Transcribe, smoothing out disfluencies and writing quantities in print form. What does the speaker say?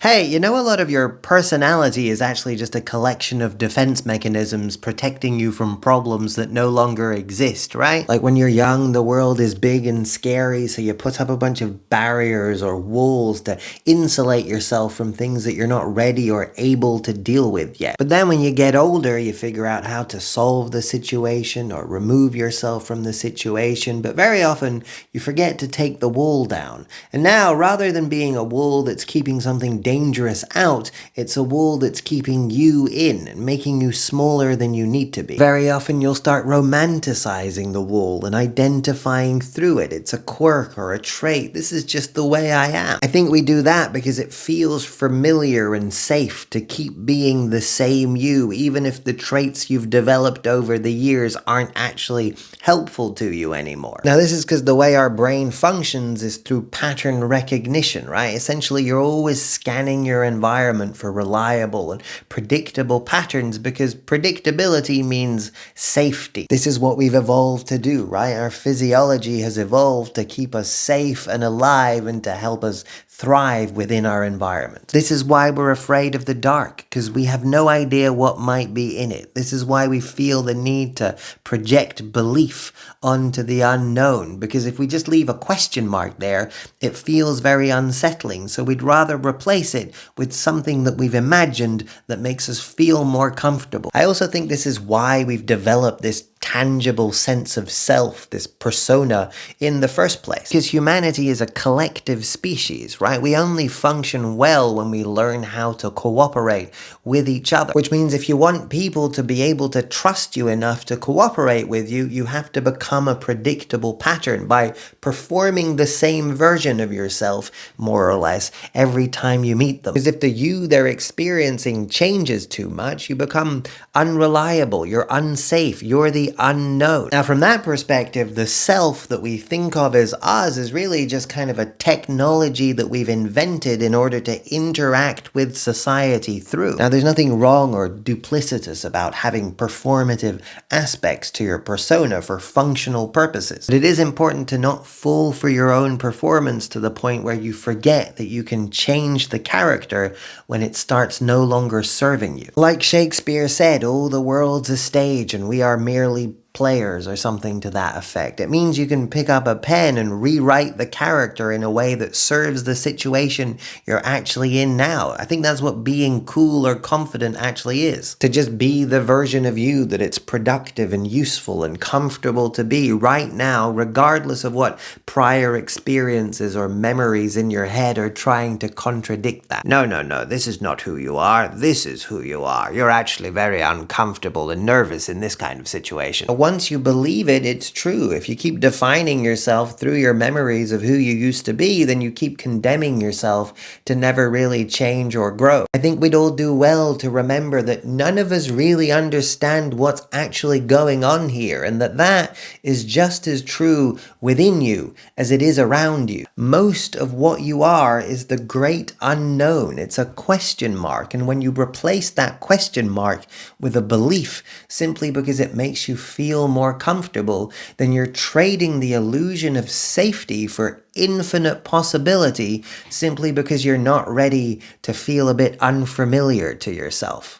Hey, you know, a lot of your personality is actually just a collection of defense mechanisms protecting you from problems that no longer exist, right? Like when you're young, the world is big and scary, so you put up a bunch of barriers or walls to insulate yourself from things that you're not ready or able to deal with yet. But then when you get older, you figure out how to solve the situation or remove yourself from the situation, but very often you forget to take the wall down. And now, rather than being a wall that's keeping something dangerous out, it's a wall that's keeping you in and making you smaller than you need to be. Very often you'll start romanticizing the wall and identifying through it. It's a quirk or a trait. This is just the way I am. I think we do that because it feels familiar and safe to keep being the same you, even if the traits you've developed over the years aren't actually helpful to you anymore. Now, this is because the way our brain functions is through pattern recognition, right? Essentially, you're always scanning your environment for reliable and predictable patterns because predictability means safety. This is what we've evolved to do, right? Our physiology has evolved to keep us safe and alive and to help us thrive within our environment. This is why we're afraid of the dark, because we have no idea what might be in it. This is why we feel the need to project belief onto the unknown, because if we just leave a question mark there, it feels very unsettling. So we'd rather replace it with something that we've imagined that makes us feel more comfortable. I also think this is why we've developed this tangible sense of self, this persona, in the first place. Because humanity is a collective species, right? We only function well when we learn how to cooperate with each other. Which means if you want people to be able to trust you enough to cooperate with you, you have to become a predictable pattern by performing the same version of yourself, more or less, every time you meet them. Because if the you they're experiencing changes too much, you become unreliable, you're unsafe, you're the unknown. Now, from that perspective, the self that we think of as us is really just kind of a technology that we've invented in order to interact with society through. Now, there's nothing wrong or duplicitous about having performative aspects to your persona for functional purposes. But it is important to not fall for your own performance to the point where you forget that you can change the character when it starts no longer serving you. Like Shakespeare said, "Oh, the world's a stage and we are merely players," or something to that effect. It means you can pick up a pen and rewrite the character in a way that serves the situation you're actually in now. I think that's what being cool or confident actually is. To just be the version of you that it's productive and useful and comfortable to be right now, regardless of what prior experiences or memories in your head are trying to contradict that. No, this is not who you are. This is who you are. You're actually very uncomfortable and nervous in this kind of situation. Once you believe it, it's true. If you keep defining yourself through your memories of who you used to be, then you keep condemning yourself to never really change or grow. I think we'd all do well to remember that none of us really understand what's actually going on here, and that is just as true within you as it is around you. Most of what you are is the great unknown. It's a question mark, and when you replace that question mark with a belief simply because it makes you feel more comfortable, then you're trading the illusion of safety for infinite possibility simply because you're not ready to feel a bit unfamiliar to yourself.